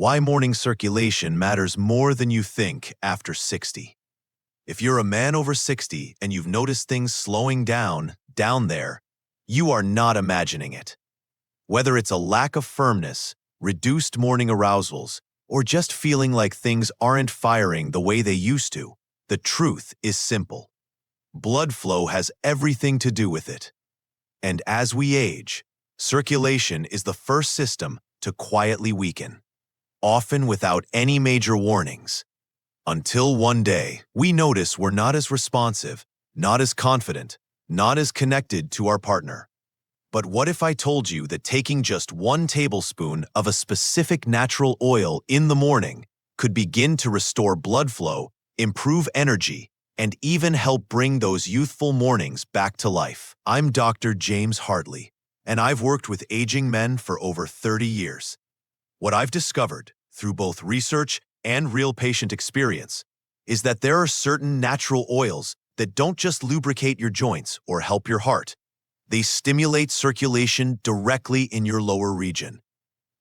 Why morning circulation matters more than you think after 60. If you're a man over 60 and you've noticed things slowing down there, you are not imagining it. Whether it's a lack of firmness, reduced morning arousals, or just feeling like things aren't firing the way they used to, the truth is simple. Blood flow has everything to do with it. And as we age, circulation is the first system to quietly weaken, often without any major warnings. Until one day, we notice we're not as responsive, not as confident, not as connected to our partner. But what if I told you that taking just 1 tablespoon of a specific natural oil in the morning could begin to restore blood flow, improve energy, and even help bring those youthful mornings back to life? I'm Dr. James Hartley, and I've worked with aging men for over 30 years. What I've discovered, through both research and real patient experience, is that there are certain natural oils that don't just lubricate your joints or help your heart. They stimulate circulation directly in your lower region.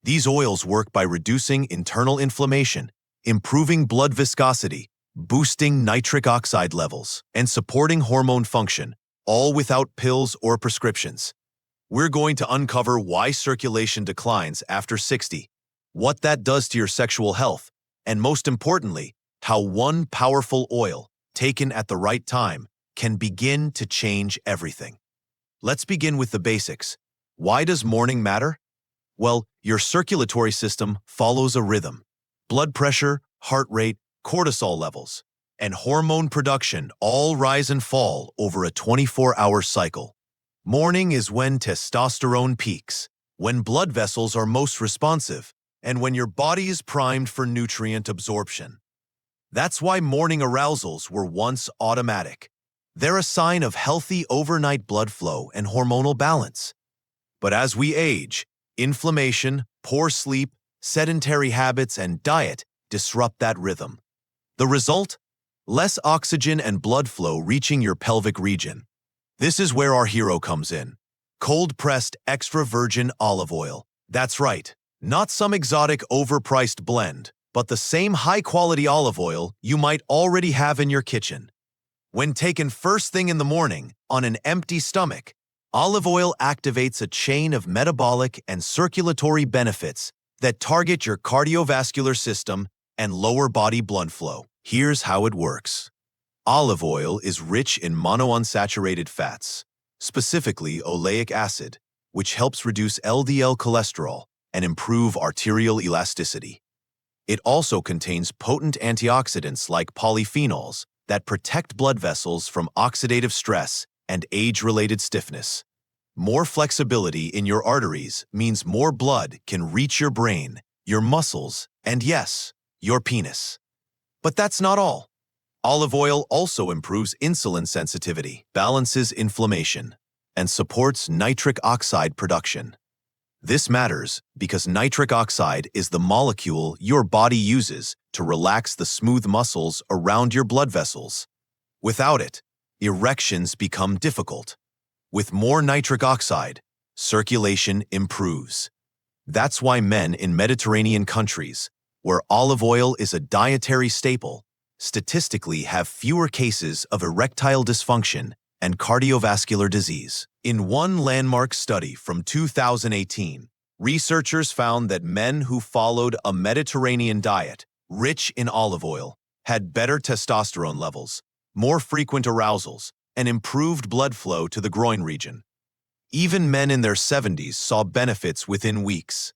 These oils work by reducing internal inflammation, improving blood viscosity, boosting nitric oxide levels, and supporting hormone function, all without pills or prescriptions. We're going to uncover why circulation declines after 60, what that does to your sexual health, and most importantly, how one powerful oil, taken at the right time, can begin to change everything. Let's begin with the basics. Why does morning matter? Well, your circulatory system follows a rhythm. Blood pressure, heart rate, cortisol levels, and hormone production all rise and fall over a 24-hour cycle. Morning is when testosterone peaks, when blood vessels are most responsive, and when your body is primed for nutrient absorption. That's why morning arousals were once automatic. They're a sign of healthy overnight blood flow and hormonal balance. But as we age, inflammation, poor sleep, sedentary habits, and diet disrupt that rhythm. The result? Less oxygen and blood flow reaching your pelvic region. This is where our hero comes in. Cold-pressed extra virgin olive oil. That's right, not some exotic overpriced blend, but the same high-quality olive oil you might already have in your kitchen. When taken first thing in the morning, on an empty stomach, olive oil activates a chain of metabolic and circulatory benefits that target your cardiovascular system and lower body blood flow. Here's how it works. Olive oil is rich in monounsaturated fats, specifically oleic acid, which helps reduce LDL cholesterol and improve arterial elasticity. It also contains potent antioxidants like polyphenols that protect blood vessels from oxidative stress and age-related stiffness. More flexibility in your arteries means more blood can reach your brain, your muscles, and yes, your penis. But that's not all. Olive oil also improves insulin sensitivity, balances inflammation, and supports nitric oxide production. This matters because nitric oxide is the molecule your body uses to relax the smooth muscles around your blood vessels. Without it, erections become difficult. With more nitric oxide, circulation improves. That's why men in Mediterranean countries, where olive oil is a dietary staple, statistically have fewer cases of erectile dysfunction and cardiovascular disease. In one landmark study from 2018, researchers found that men who followed a Mediterranean diet rich in olive oil had better testosterone levels, more frequent arousals, and improved blood flow to the groin region. Even men in their 70s saw benefits within weeks.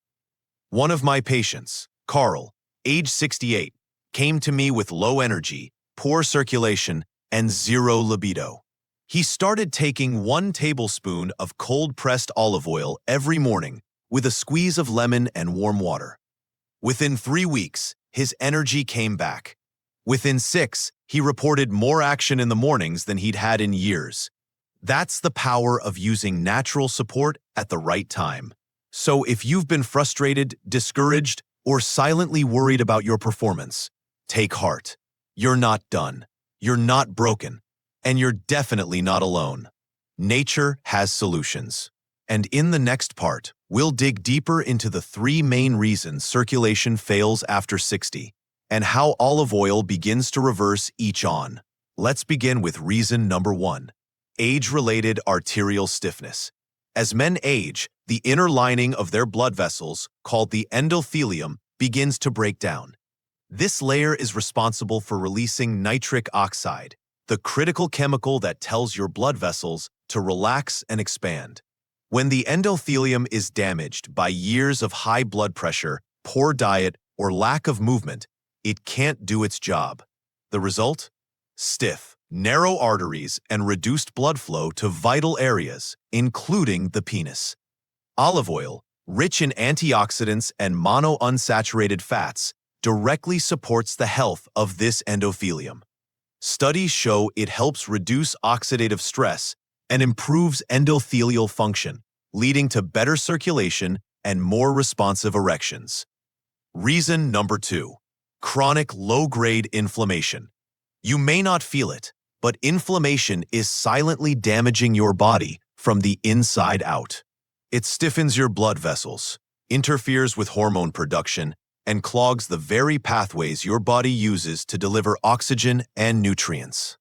One of my patients, Carl, age 68, came to me with low energy, poor circulation, and zero libido. He started taking 1 tablespoon of cold-pressed olive oil every morning with a squeeze of lemon and warm water. Within 3 weeks, his energy came back. Within 6, he reported more action in the mornings than he'd had in years. That's the power of using natural support at the right time. So if you've been frustrated, discouraged, or silently worried about your performance, take heart. You're not done. You're not broken. And you're definitely not alone. Nature has solutions. And in the next part, we'll dig deeper into the three main reasons circulation fails after 60 and how olive oil begins to reverse each on. Let's begin with reason number 1, age-related arterial stiffness. As men age, the inner lining of their blood vessels, called the endothelium, begins to break down. This layer is responsible for releasing nitric oxide, the critical chemical that tells your blood vessels to relax and expand. When the endothelium is damaged by years of high blood pressure, poor diet, or lack of movement, it can't do its job. The result? Stiff, narrow arteries and reduced blood flow to vital areas, including the penis. Olive oil, rich in antioxidants and monounsaturated fats, directly supports the health of this endothelium. Studies show it helps reduce oxidative stress and improves endothelial function, leading to better circulation and more responsive erections. Reason number 2, chronic low-grade inflammation. You may not feel it, but inflammation is silently damaging your body from the inside out. It stiffens your blood vessels, interferes with hormone production, and clogs the very pathways your body uses to deliver oxygen and nutrients.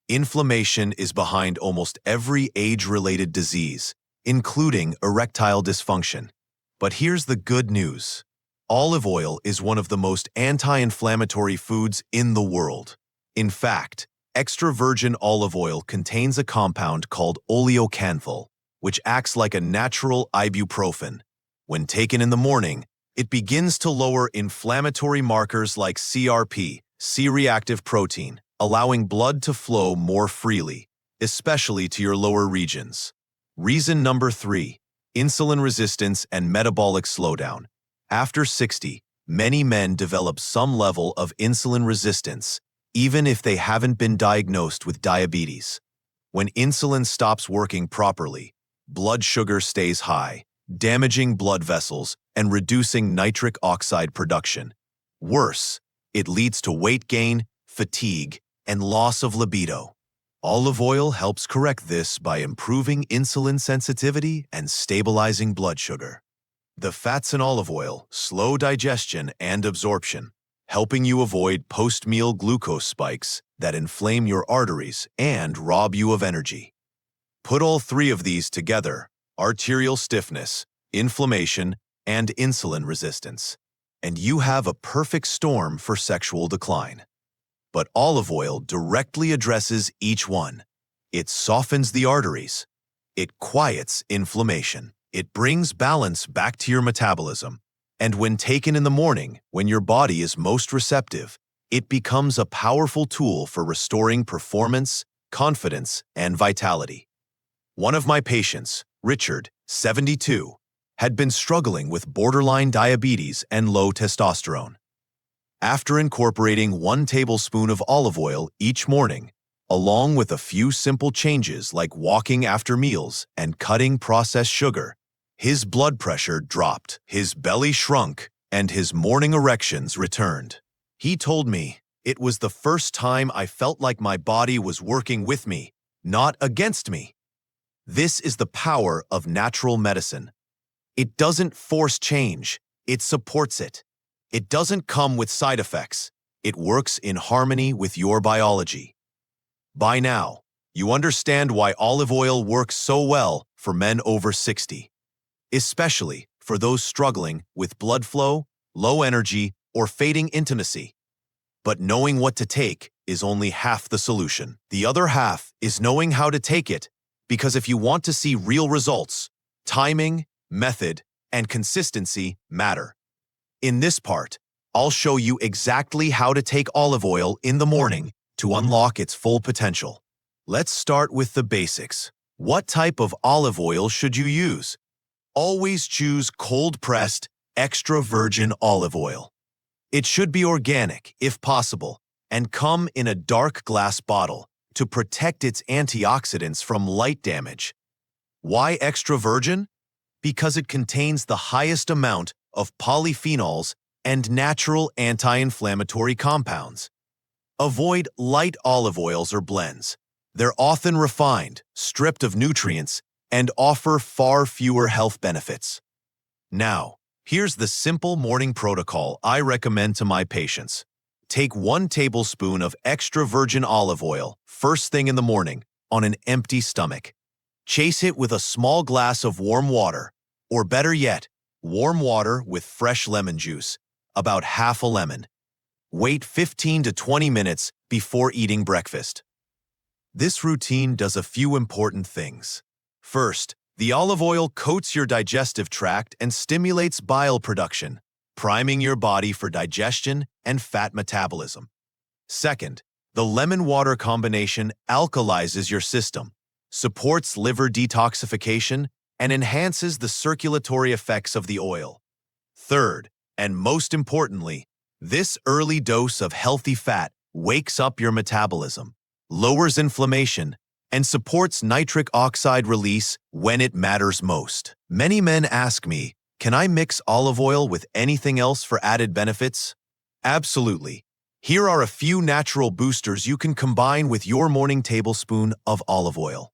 Inflammation is behind almost every age-related disease, including erectile dysfunction. But here's the good news. Olive oil is one of the most anti-inflammatory foods in the world. In fact, extra virgin olive oil contains a compound called oleocanthal, which acts like a natural ibuprofen. When taken in the morning, it begins to lower inflammatory markers like CRP, C-reactive protein, allowing blood to flow more freely, especially to your lower regions. Reason number 3, insulin resistance and metabolic slowdown. After 60, many men develop some level of insulin resistance, even if they haven't been diagnosed with diabetes. When insulin stops working properly, blood sugar stays high, damaging blood vessels and reducing nitric oxide production. Worse, it leads to weight gain, fatigue, and loss of libido. Olive oil helps correct this by improving insulin sensitivity and stabilizing blood sugar. The fats in olive oil slow digestion and absorption, helping you avoid post-meal glucose spikes that inflame your arteries and rob you of energy. Put all three of these together, arterial stiffness, inflammation, and insulin resistance, and you have a perfect storm for sexual decline. But olive oil directly addresses each one. It softens the arteries. It quiets inflammation. It brings balance back to your metabolism. And when taken in the morning, when your body is most receptive, it becomes a powerful tool for restoring performance, confidence, and vitality. One of my patients, Richard, 72, had been struggling with borderline diabetes and low testosterone. After incorporating 1 tablespoon of olive oil each morning, along with a few simple changes like walking after meals and cutting processed sugar, his blood pressure dropped, his belly shrunk, and his morning erections returned. He told me, "It was the first time I felt like my body was working with me, not against me." This is the power of natural medicine. It doesn't force change, it supports it. It doesn't come with side effects. It works in harmony with your biology. By now, you understand why olive oil works so well for men over 60, especially for those struggling with blood flow, low energy, or fading intimacy. But knowing what to take is only half the solution. The other half is knowing how to take it, because if you want to see real results, timing, method, and consistency matter. In this part, I'll show you exactly how to take olive oil in the morning to unlock its full potential. Let's start with the basics. What type of olive oil should you use? Always choose cold-pressed, extra virgin olive oil. It should be organic, if possible, and come in a dark glass bottle to protect its antioxidants from light damage. Why extra virgin? Because it contains the highest amount of polyphenols and natural anti-inflammatory compounds. Avoid light olive oils or blends. They're often refined, stripped of nutrients, and offer far fewer health benefits. Now, here's the simple morning protocol I recommend to my patients. Take 1 tablespoon of extra virgin olive oil first thing in the morning on an empty stomach. Chase it with a small glass of warm water, or better yet, warm water with fresh lemon juice, about half a lemon. Wait 15 to 20 minutes before eating breakfast. This routine does a few important things. First, the olive oil coats your digestive tract and stimulates bile production, priming your body for digestion and fat metabolism. Second, the lemon-water combination alkalizes your system, supports liver detoxification, and enhances the circulatory effects of the oil. Third, and most importantly, this early dose of healthy fat wakes up your metabolism, lowers inflammation, and supports nitric oxide release when it matters most. Many men ask me, can I mix olive oil with anything else for added benefits? Absolutely. Here are a few natural boosters you can combine with your morning tablespoon of olive oil.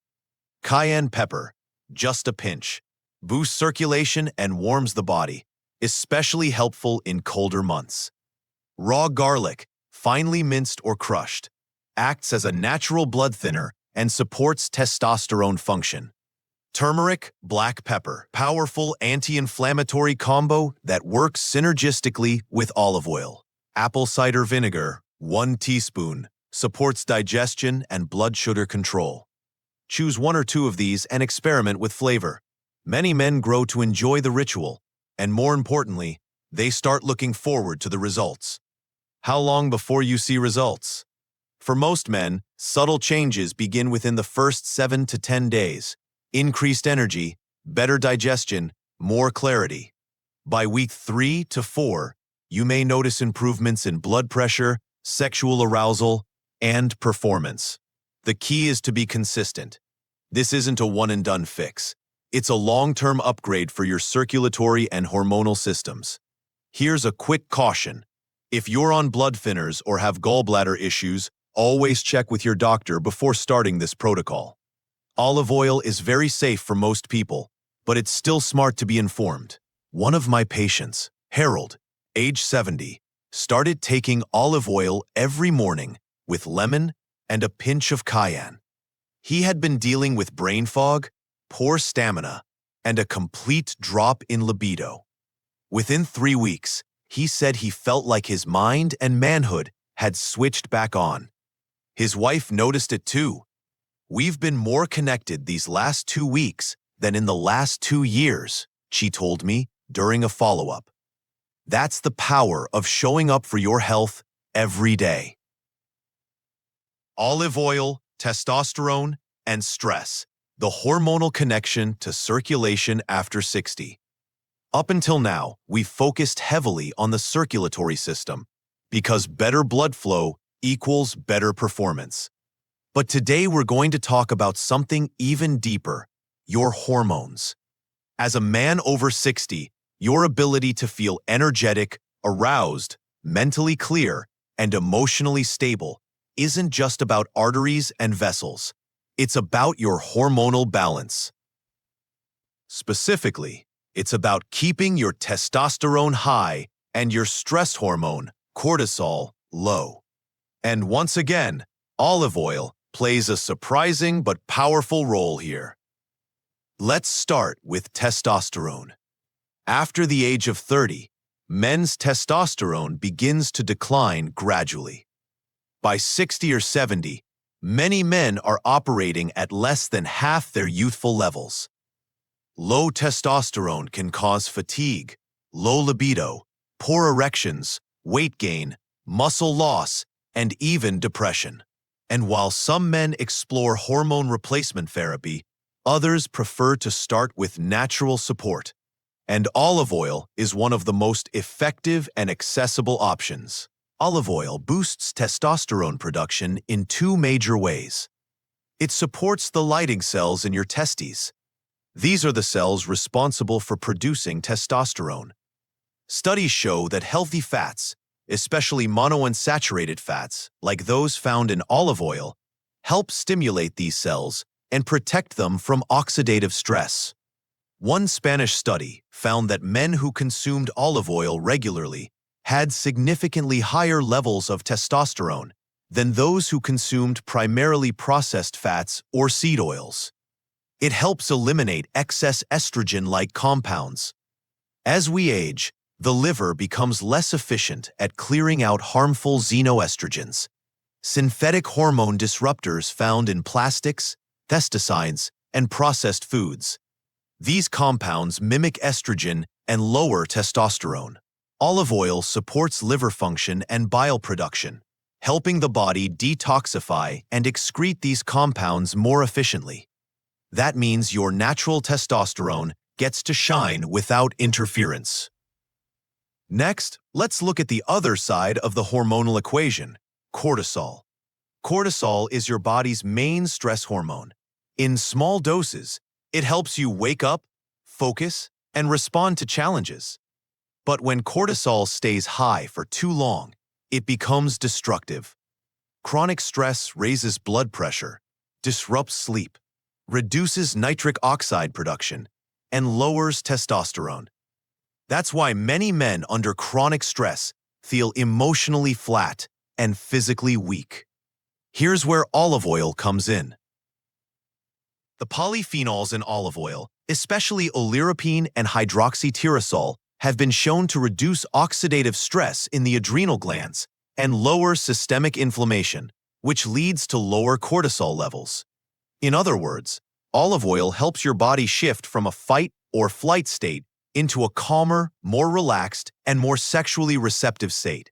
Cayenne pepper, just a pinch, boosts circulation and warms the body, especially helpful in colder months. Raw garlic, finely minced or crushed, acts as a natural blood thinner and supports testosterone function. Turmeric, black pepper, powerful anti-inflammatory combo that works synergistically with olive oil. Apple cider vinegar, 1 teaspoon, supports digestion and blood sugar control. Choose 1 or 2 of these and experiment with flavor. Many men grow to enjoy the ritual, and more importantly, they start looking forward to the results. How long before you see results? For most men, subtle changes begin within the first 7 to 10 days. Increased energy, better digestion, more clarity. By week 3 to 4, you may notice improvements in blood pressure, sexual arousal, and performance. The key is to be consistent. This isn't a one-and-done fix. It's a long-term upgrade for your circulatory and hormonal systems. Here's a quick caution. If you're on blood thinners or have gallbladder issues, always check with your doctor before starting this protocol. Olive oil is very safe for most people, but it's still smart to be informed. One of my patients, Harold, age 70, started taking olive oil every morning with lemon and a pinch of cayenne. He had been dealing with brain fog, poor stamina, and a complete drop in libido. Within 3 weeks, he said he felt like his mind and manhood had switched back on. His wife noticed it too. "We've been more connected these last 2 weeks than in the last 2 years," she told me during a follow-up. That's the power of showing up for your health every day. Olive oil, testosterone, and stress, the hormonal connection to circulation after 60. Up until now, we've focused heavily on the circulatory system because better blood flow equals better performance. But today we're going to talk about something even deeper, your hormones. As a man over 60, your ability to feel energetic, aroused, mentally clear, and emotionally stable isn't just about arteries and vessels. It's about your hormonal balance. Specifically, it's about keeping your testosterone high and your stress hormone, cortisol, low. And once again, olive oil plays a surprising but powerful role here. Let's start with testosterone. After the age of 30, men's testosterone begins to decline gradually. By 60 or 70, many men are operating at less than half their youthful levels. Low testosterone can cause fatigue, low libido, poor erections, weight gain, muscle loss, and even depression. And while some men explore hormone replacement therapy, others prefer to start with natural support. And olive oil is one of the most effective and accessible options. Olive oil boosts testosterone production in 2 major ways. It supports the Leydig cells in your testes. These are the cells responsible for producing testosterone. Studies show that healthy fats, especially monounsaturated fats like those found in olive oil, help stimulate these cells and protect them from oxidative stress. One Spanish study found that men who consumed olive oil regularly had significantly higher levels of testosterone than those who consumed primarily processed fats or seed oils. It helps eliminate excess estrogen-like compounds. As we age, the liver becomes less efficient at clearing out harmful xenoestrogens, synthetic hormone disruptors found in plastics, pesticides, and processed foods. These compounds mimic estrogen and lower testosterone. Olive oil supports liver function and bile production, helping the body detoxify and excrete these compounds more efficiently. That means your natural testosterone gets to shine without interference. Next, let's look at the other side of the hormonal equation, cortisol. Cortisol is your body's main stress hormone. In small doses, it helps you wake up, focus, and respond to challenges. But when cortisol stays high for too long, it becomes destructive. Chronic stress raises blood pressure, disrupts sleep, reduces nitric oxide production, and lowers testosterone. That's why many men under chronic stress feel emotionally flat and physically weak. Here's where olive oil comes in. The polyphenols in olive oil, especially oleuropein and hydroxytyrosol, have been shown to reduce oxidative stress in the adrenal glands and lower systemic inflammation, which leads to lower cortisol levels. In other words, olive oil helps your body shift from a fight or flight state into a calmer, more relaxed, and more sexually receptive state.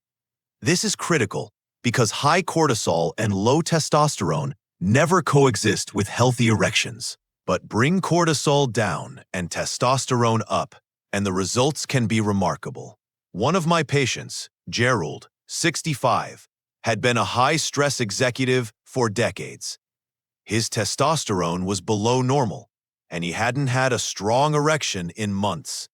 This is critical because high cortisol and low testosterone never coexist with healthy erections. But bring cortisol down and testosterone up, and the results can be remarkable. One of my patients, Gerald, 65, had been a high-stress executive for decades. His testosterone was below normal, and he hadn't had a strong erection in months.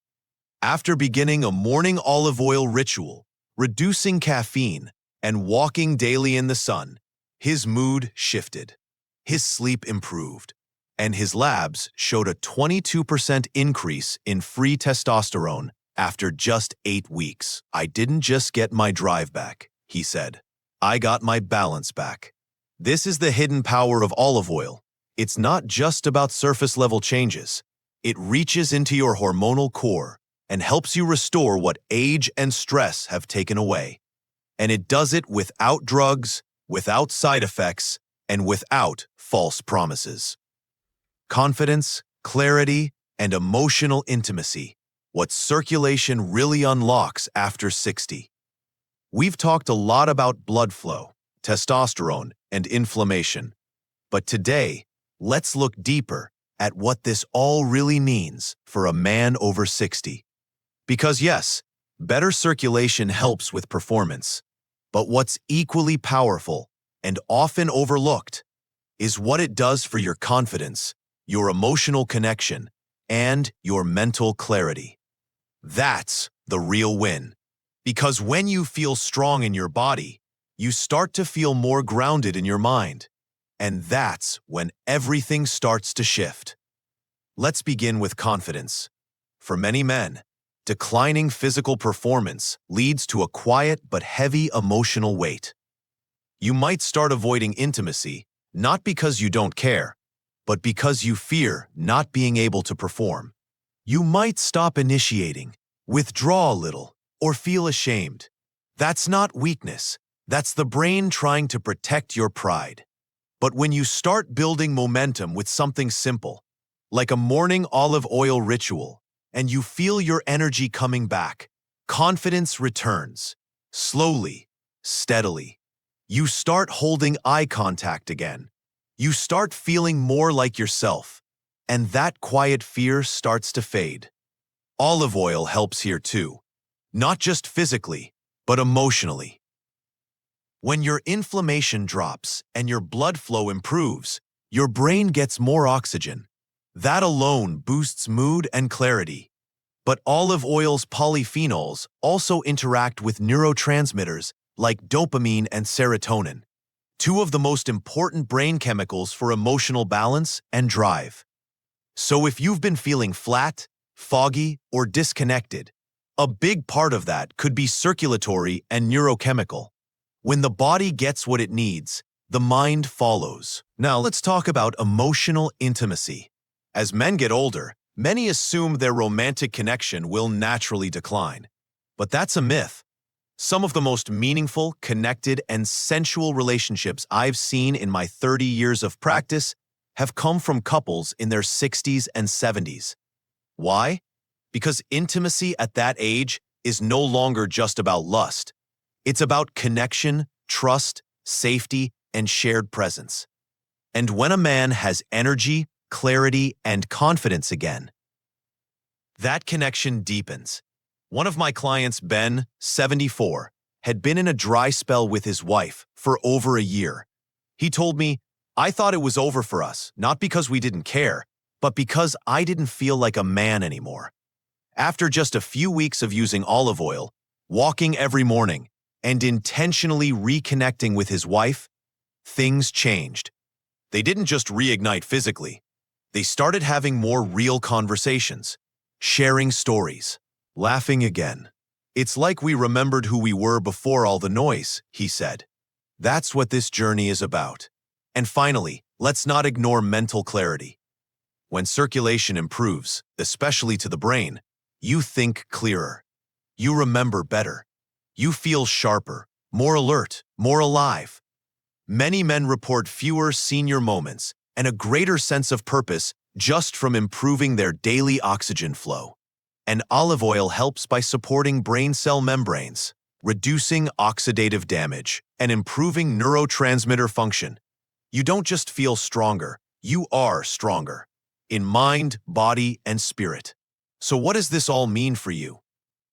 After beginning a morning olive oil ritual, reducing caffeine, and walking daily in the sun, his mood shifted. His sleep improved, and his labs showed a 22% increase in free testosterone after just 8 weeks. "I didn't just get my drive back," he said. "I got my balance back." This is the hidden power of olive oil. It's not just about surface-level changes. It reaches into your hormonal core and helps you restore what age and stress have taken away. And it does it without drugs, without side effects, and without false promises. Confidence, clarity, and emotional intimacy, what circulation really unlocks after 60. We've talked a lot about blood flow, testosterone, and inflammation. But today, let's look deeper at what this all really means for a man over 60. Because yes, better circulation helps with performance. But what's equally powerful and often overlooked is what it does for your confidence, your emotional connection, and your mental clarity. That's the real win. Because when you feel strong in your body, you start to feel more grounded in your mind. And that's when everything starts to shift. Let's begin with confidence. For many men, declining physical performance leads to a quiet but heavy emotional weight. You might start avoiding intimacy, not because you don't care, but because you fear not being able to perform. You might stop initiating, withdraw a little, or feel ashamed. That's not weakness. That's the brain trying to protect your pride. But when you start building momentum with something simple, like a morning olive oil ritual, and you feel your energy coming back, confidence returns. Slowly, steadily. You start holding eye contact again. You start feeling more like yourself, and that quiet fear starts to fade. Olive oil helps here too, not just physically, but emotionally. When your inflammation drops and your blood flow improves, your brain gets more oxygen. That alone boosts mood and clarity. But olive oil's polyphenols also interact with neurotransmitters like dopamine and serotonin. two of the most important brain chemicals for emotional balance and drive. So if you've been feeling flat, foggy, or disconnected, a big part of that could be circulatory and neurochemical. When the body gets what it needs, the mind follows. Now let's talk about emotional intimacy. As men get older, many assume their romantic connection will naturally decline. But that's a myth. Some of the most meaningful, connected, and sensual relationships I've seen in my 30 years of practice have come from couples in their 60s and 70s. Why? Because intimacy at that age is no longer just about lust. It's about connection, trust, safety, and shared presence. And when a man has energy, clarity, and confidence again, that connection deepens. One of my clients, Ben, 74, had been in a dry spell with his wife for over a year. He told me, "I thought it was over for us, not because we didn't care, but because I didn't feel like a man anymore." After just a few weeks of using olive oil, walking every morning, and intentionally reconnecting with his wife, things changed. They didn't just reignite physically. They started having more real conversations, sharing stories, laughing again. "It's like we remembered who we were before all the noise," he said. That's what this journey is about. And finally, let's not ignore mental clarity. When circulation improves, especially to the brain, you think clearer. You remember better. You feel sharper, more alert, more alive. Many men report fewer senior moments and a greater sense of purpose just from improving their daily oxygen flow. And olive oil helps by supporting brain cell membranes, reducing oxidative damage, and improving neurotransmitter function. You don't just feel stronger, you are stronger, in mind, body, and spirit. So what does this all mean for you?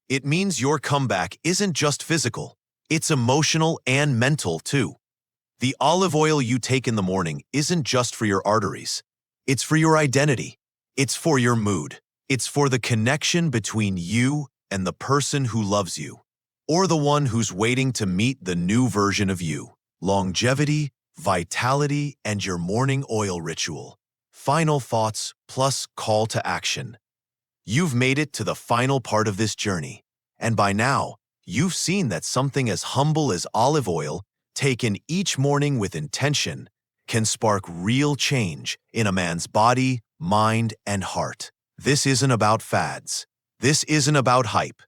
It means your comeback isn't just physical, it's emotional and mental too. The olive oil you take in the morning isn't just for your arteries. It's for your identity. It's for your mood. It's for the connection between you and the person who loves you, or the one who's waiting to meet the new version of you. Longevity, vitality, and your morning oil ritual. Final thoughts plus call to action. You've made it to the final part of this journey, and by now, you've seen that something as humble as olive oil, taken each morning with intention, can spark real change in a man's body, mind, and heart. This isn't about fads. This isn't about hype.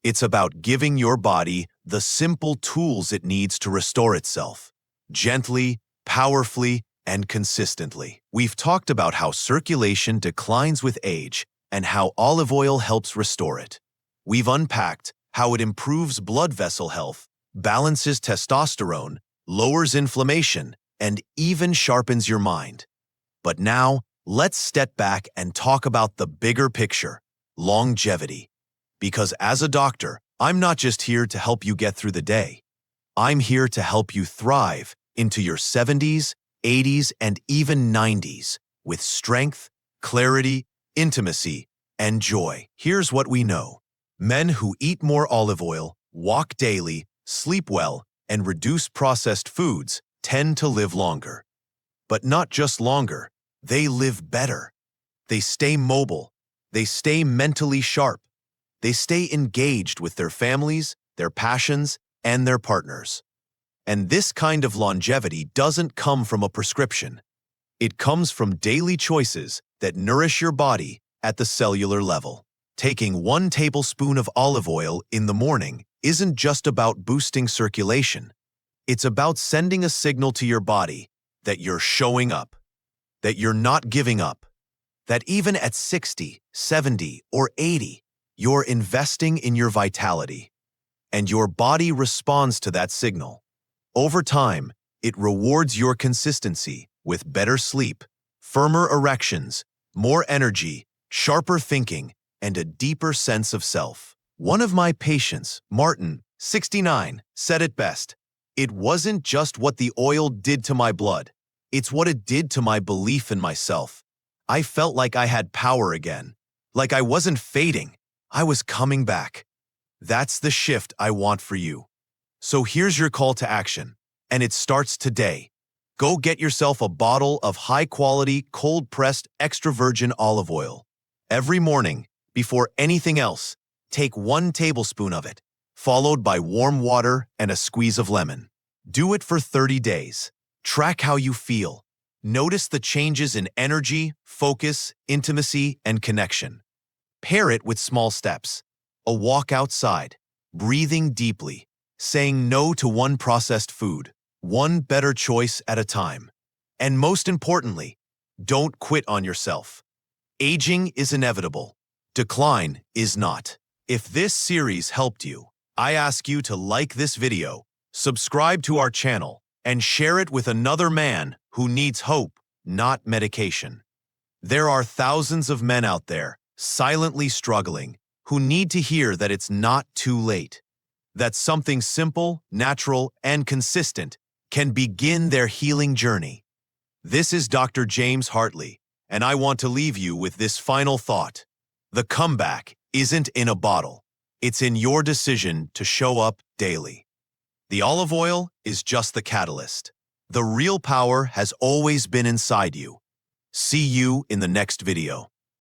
It's about giving your body the simple tools it needs to restore itself, gently, powerfully, and consistently. We've talked about how circulation declines with age and how olive oil helps restore it. We've unpacked how it improves blood vessel health, balances testosterone, lowers inflammation, and even sharpens your mind. But now, let's step back and talk about the bigger picture, longevity. Because as a doctor, I'm not just here to help you get through the day. I'm here to help you thrive into your 70s, 80s, and even 90s with strength, clarity, intimacy, and joy. Here's what we know. Men who eat more olive oil, walk daily, sleep well, and reduce processed foods tend to live longer. But not just longer, they live better. They stay mobile. They stay mentally sharp. They stay engaged with their families, their passions, and their partners. And this kind of longevity doesn't come from a prescription. It comes from daily choices that nourish your body at the cellular level. Taking 1 tablespoon of olive oil in the morning isn't just about boosting circulation. It's about sending a signal to your body that you're showing up, that you're not giving up, that even at 60, 70, or 80, you're investing in your vitality. And your body responds to that signal. Over time, it rewards your consistency with better sleep, firmer erections, more energy, sharper thinking, and a deeper sense of self. One of my patients, Martin, 69, said it best. "It wasn't just what the oil did to my blood. It's what it did to my belief in myself. I felt like I had power again, like I wasn't fading. I was coming back." That's the shift I want for you. So here's your call to action. and it starts today. Go get yourself a bottle of high-quality, cold-pressed extra virgin olive oil. Every morning, before anything else, take 1 tablespoon of it, followed by warm water and a squeeze of lemon. Do it for 30 days. Track how you feel. Notice the changes in energy, focus, intimacy, and connection. Pair it with small steps. A walk outside, breathing deeply, saying no to one processed food, one better choice at a time. And most importantly, don't quit on yourself. Aging is inevitable. Decline is not. If this series helped you, I ask you to like this video, subscribe to our channel, and share it with another man who needs hope, not medication. There are thousands of men out there, silently struggling, who need to hear that it's not too late. That something simple, natural, and consistent can begin their healing journey. This is Dr. James Hartley, and I want to leave you with this final thought. The comeback isn't in a bottle. It's in your decision to show up daily. The olive oil is just the catalyst. The real power has always been inside you. See you in the next video.